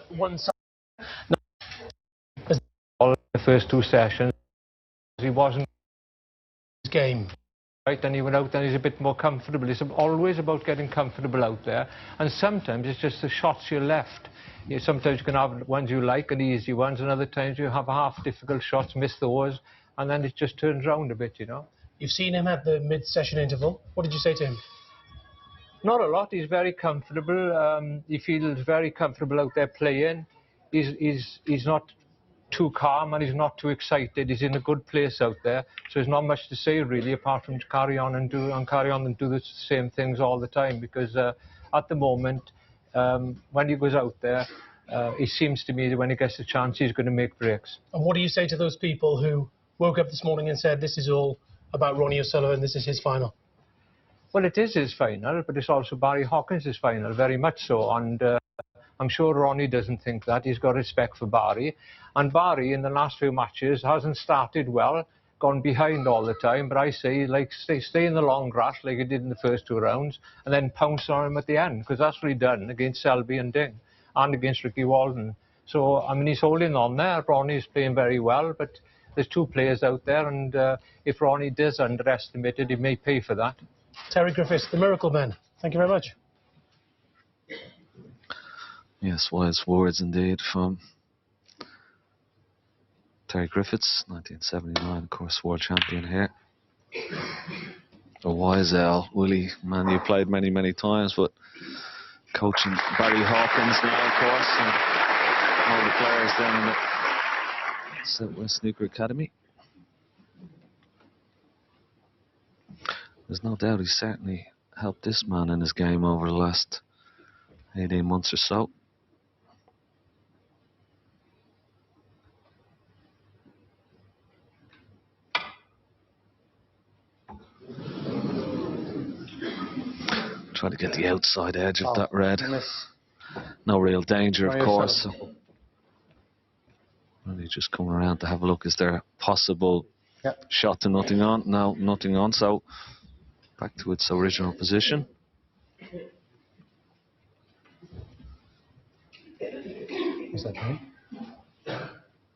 one side. All the first two sessions, he wasn't Game. right, and he went out and he's a bit more comfortable. It's always about getting comfortable out there, and sometimes it's just the shots you're left. Sometimes you can have ones you like and easy ones, and other times you have half difficult shots, miss those, and then it just turns round a bit, you know. You've seen him at the mid-session interval. What did you say to him? Not a lot. He's very comfortable. He feels very comfortable out there playing. He's not too calm and he's not too excited. He's in a good place out there, so there's not much to say really, apart from to carry on and do the same things all the time. Because at the moment, when he goes out there, it seems to me that when he gets a chance, he's going to make breaks. And what do you say to those people who woke up this morning and said this is all about Ronnie O'Sullivan, this is his final? Well, it is his final, but it's also Barry Hawkins' final, very much so. And I'm sure Ronnie doesn't think that. He's got respect for Barry. And Barry, in the last few matches, hasn't started well, gone behind all the time. But I say, like, stay in the long grass like he did in the first two rounds, and then pounce on him at the end, because that's what he done against Selby and Ding, and against Ricky Walden. So, I mean, he's holding on there. Ronnie's playing very well, but there's two players out there, and if Ronnie does underestimate it, he may pay for that. Terry Griffiths, the Miracle Man. Thank you very much. Yes, wise words indeed from Terry Griffiths, 1979, of course, world champion here. A wise Al, Willie, man, you played many, many times, but coaching Barry Hawkins now, of course, and all the players down in the Southwest Snooker Academy. There's no doubt he's certainly helped this man in his game over the last 18 months or so. Try to get the outside edge of that red. No real danger, of course. So really just coming around to have a look. Is there a possible shot to nothing on? No, nothing on. So back to its original position. What's that mean?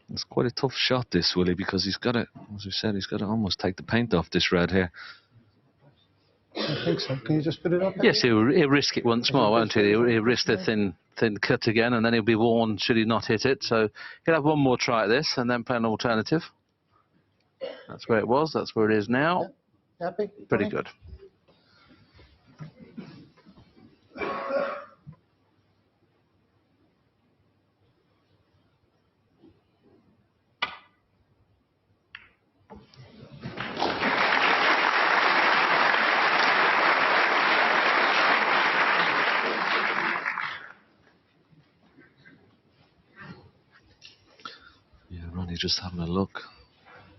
It's quite a tough shot, this, Willie, because he's got to, as we said, he's got to almost take the paint off this red here. I think so. Can you just put it up? Yes, he'll risk it once more, won't he? He'll risk the thin cut again, and then he'll be warned should he not hit it. So he'll have one more try at this, and then play an alternative. That's where it was. That's where it is now. Happy? Pretty good. Ronnie just having a look.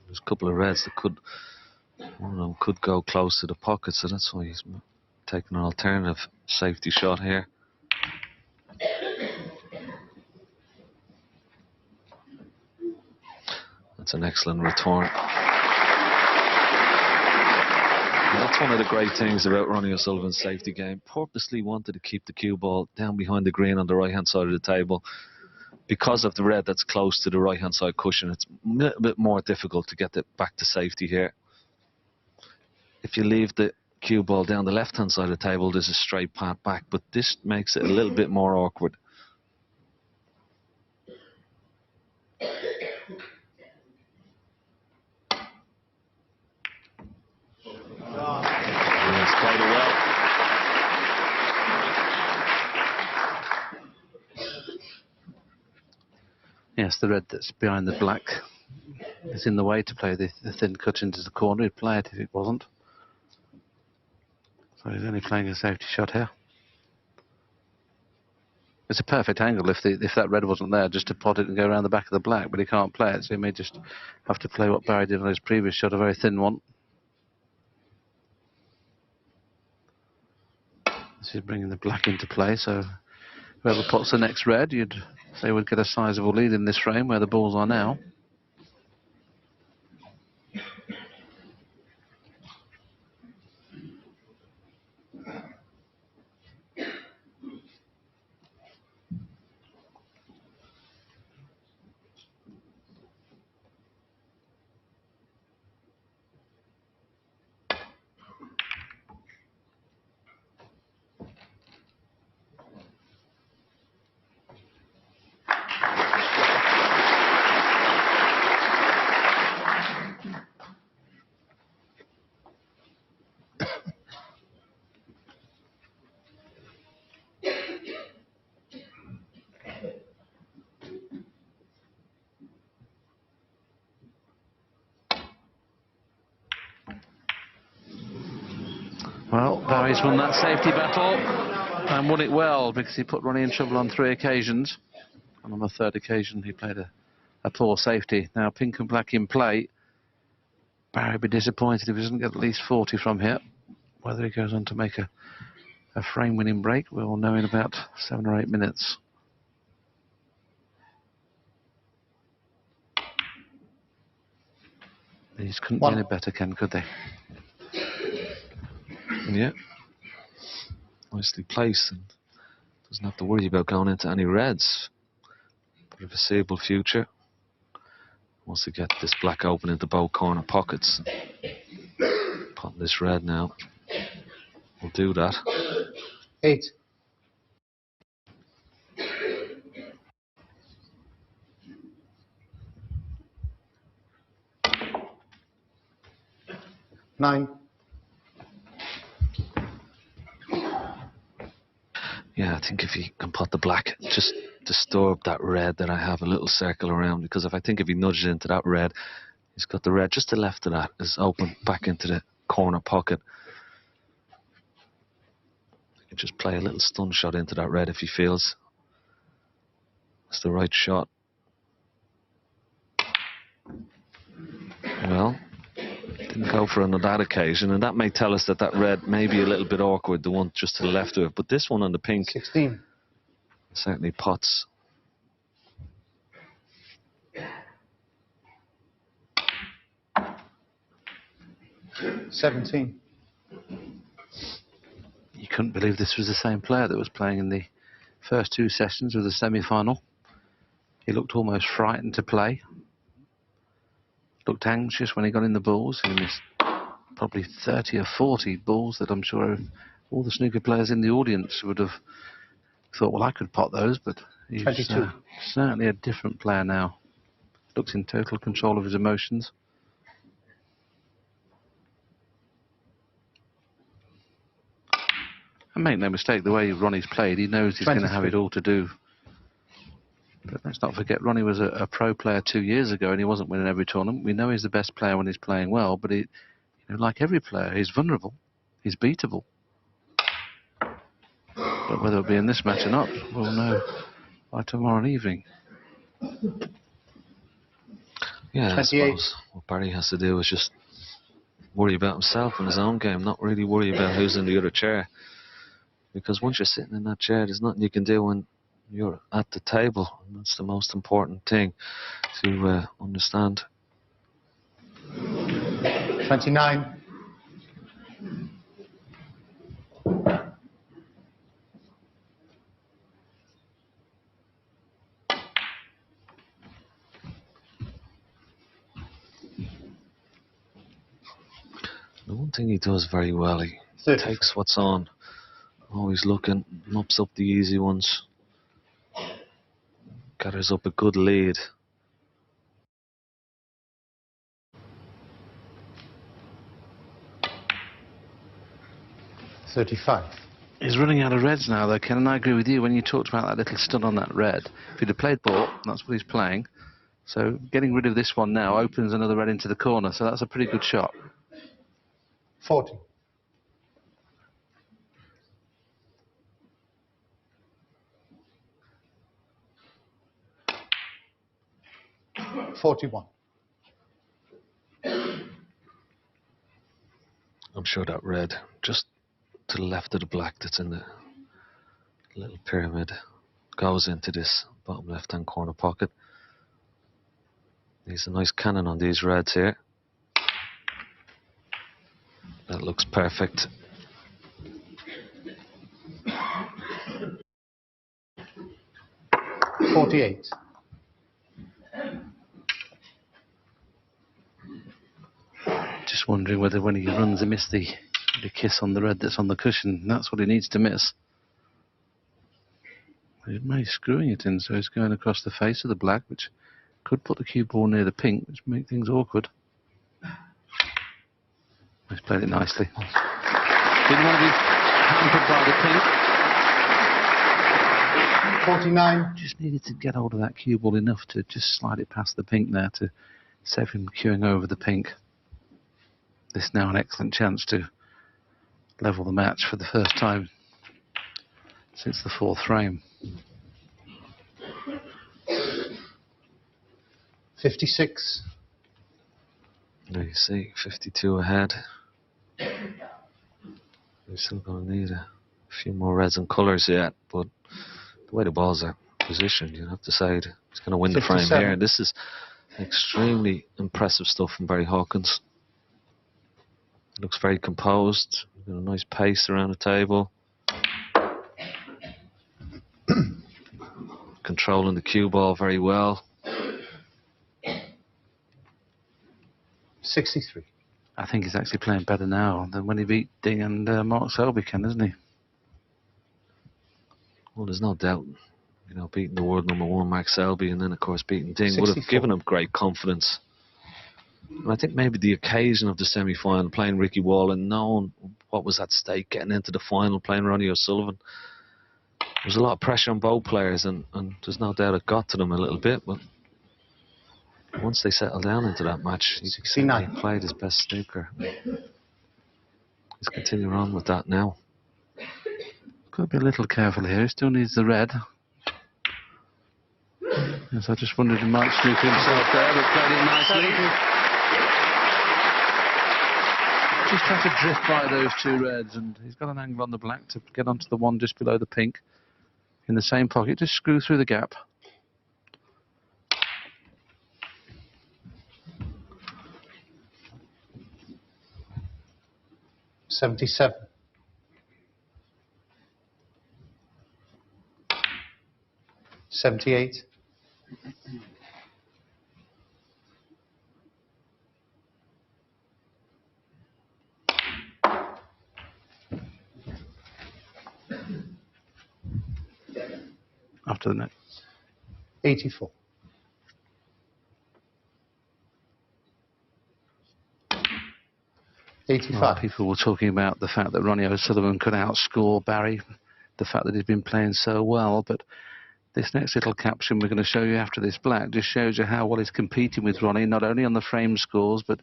There's a couple of reds that could, one of them could go close to the pocket, so that's why he's taking an alternative safety shot here. That's an excellent return. And that's one of the great things about Ronnie O'Sullivan's safety game. Purposely wanted to keep the cue ball down behind the green on the right hand side of the table. Because of the red that's close to the right hand side cushion, it's a little bit more difficult to get it back to safety here. If you leave the cue ball down the left hand side of the table, there's a straight path back, but this makes it a little bit more awkward. It's played it well. Yes, the red that's behind the black is in the way to play the thin cut into the corner. He'd play it if it wasn't. So he's only playing a safety shot here. It's a perfect angle if that red wasn't there, just to pot it and go around the back of the black, but he can't play it, so he may just have to play what Barry did on his previous shot, a very thin one. This is bringing the black into play, so whoever pots the next red, you'd say would get a sizable lead in this frame where the balls are now. Barry's won that safety battle and won it well, because he put Ronnie in trouble on 3 occasions, and on the 3rd occasion he played a poor safety. Now pink and black in play. Barry would be disappointed if he doesn't get at least 40 from here. Whether he goes on to make a frame winning break, we'll know in about 7 or 8 minutes. These couldn't be any better, Ken, could they? Yeah. Nicely placed, and doesn't have to worry about going into any reds for the foreseeable future. Wants to get this black open into both corner pockets. Putting this red now. We'll do that. 8. 9. Yeah, I think if he can put the black, just disturb that red that I have a little circle around, because if he nudges into that red, he's got the red just to the left of that is open back into the corner pocket. He can just play a little stun shot into that red if he feels it's the right shot. Well, didn't go for on that occasion, and that may tell us that that red may be a little bit awkward, the one just to the left of it, but this one on the pink 16. certainly pots. 17. You couldn't believe this was the same player that was playing in the first 2 sessions of the semi-final. He looked almost frightened to play. Looked anxious when he got in the balls. He missed probably 30 or 40 balls that I'm sure all the snooker players in the audience would have thought, well, I could pot those, but he's 22. Certainly a different player now. Looks in total control of his emotions. And make no mistake, the way Ronnie's played, he knows he's going to have it all to do. But let's not forget, Ronnie was a pro player 2 years ago, and he wasn't winning every tournament. We know he's the best player when he's playing well, but like every player, he's vulnerable. He's beatable. But whether it'll be in this match or not, we'll know by tomorrow evening. Yeah, I suppose what Barry has to do is just worry about himself and his own game, not really worry about who's in the other chair. Because once you're sitting in that chair, there's nothing you can do when you're at the table. And that's the most important thing to understand. 29. The one thing he does very well, he takes what's on, always looking, mops up the easy ones, gathers up a good lead. $35. He's running out of reds now, though, Ken, and I agree with you when you talked about that little stun on that red. If he'd have played ball, that's what he's playing. So getting rid of this one now opens another red into the corner, so that's a pretty good shot. 40. 41. I'm sure that red, just to the left of the black that's in the little pyramid, goes into this bottom left-hand corner pocket. He's a nice cannon on these reds here. That looks perfect. $48. Just wondering whether when he runs he missed the kiss on the red that's on the cushion. That's what he needs to miss. He may be screwing it in, so he's going across the face of the black, which could put the cue ball near the pink, which make things awkward. He's played it nicely. Didn't want to be hampered by the pink. 49. Just needed to get hold of that cue ball enough to just slide it past the pink there to save him queuing over the pink. This now an excellent chance to level the match for the first time since the 4th frame. 56. There you see, 52 ahead. We're still going to need a few more reds and colours yet, but the way the balls are positioned, you have to say he's going to win the frame 57. here. And this is extremely impressive stuff from Barry Hawkins. Looks very composed, got a nice pace around the table. Controlling the cue ball very well. 63. I think he's actually playing better now than when he beat Ding and Mark Selby, Ken, isn't he? Well, there's no doubt, you know, beating the world #1 Mark Selby and then of course beating Ding would have 64. given him great confidence. And I think maybe the occasion of the semi-final, playing Ricky Wall and knowing what was at stake, getting into the final, playing Ronnie O'Sullivan, there was a lot of pressure on both players, and there's no doubt it got to them a little bit, but once they settled down into that match, he 69. played his best snooker. He's continuing on with that now. Got to be a little careful here. He still needs the red. Yes, I just wondered if he might sneak himself there, but played it nicely. Just have to drift by those 2 reds, and he's got an angle on the black to get onto the one just below the pink. In the same pocket, just screw through the gap. $77. 78. After the net. 84. 85. Well, people were talking about the fact that Ronnie O'Sullivan could outscore Barry, the fact that he's been playing so well, but this next little caption we're going to show you after this black just shows you how well he's competing with Ronnie, not only on the frame scores, but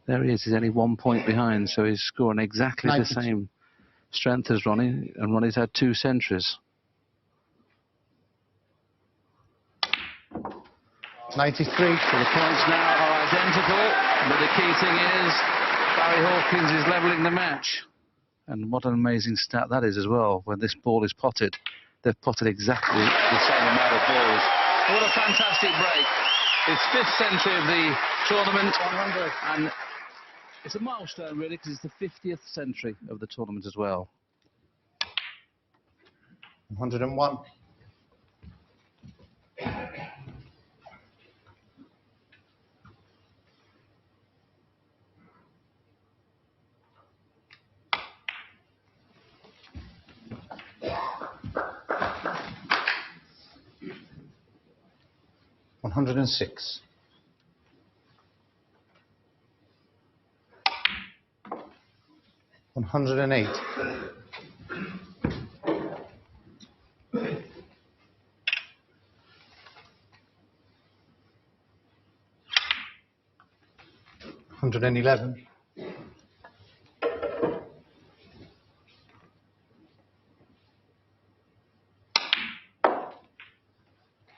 there he is, he's only 1 point behind, so he's scoring exactly 92. the same strength as Ronnie, and Ronnie's had 2 centuries. 93. So the points now are identical, but the key thing is Barry Hawkins is levelling the match. And what an amazing stat that is as well. When this ball is potted, they've potted exactly the same amount of balls. What a fantastic break. It's 5th century of the tournament. 100. And it's a milestone really, because it's the 50th century of the tournament as well. 101. 106. 108. 111.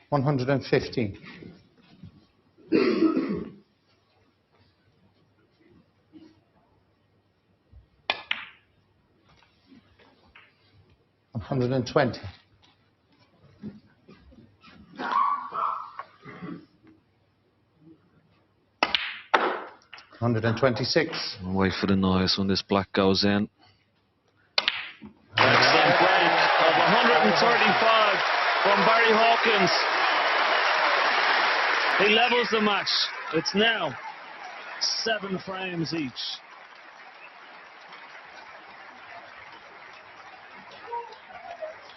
115. 120. 126. I'll wait for the noise when this black goes in. Excellent break of 135 from Barry Hawkins. He levels the match. It's now 7 frames each.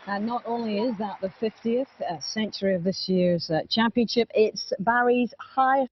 And not only is that the 50th century of this year's championship, it's Barry's highest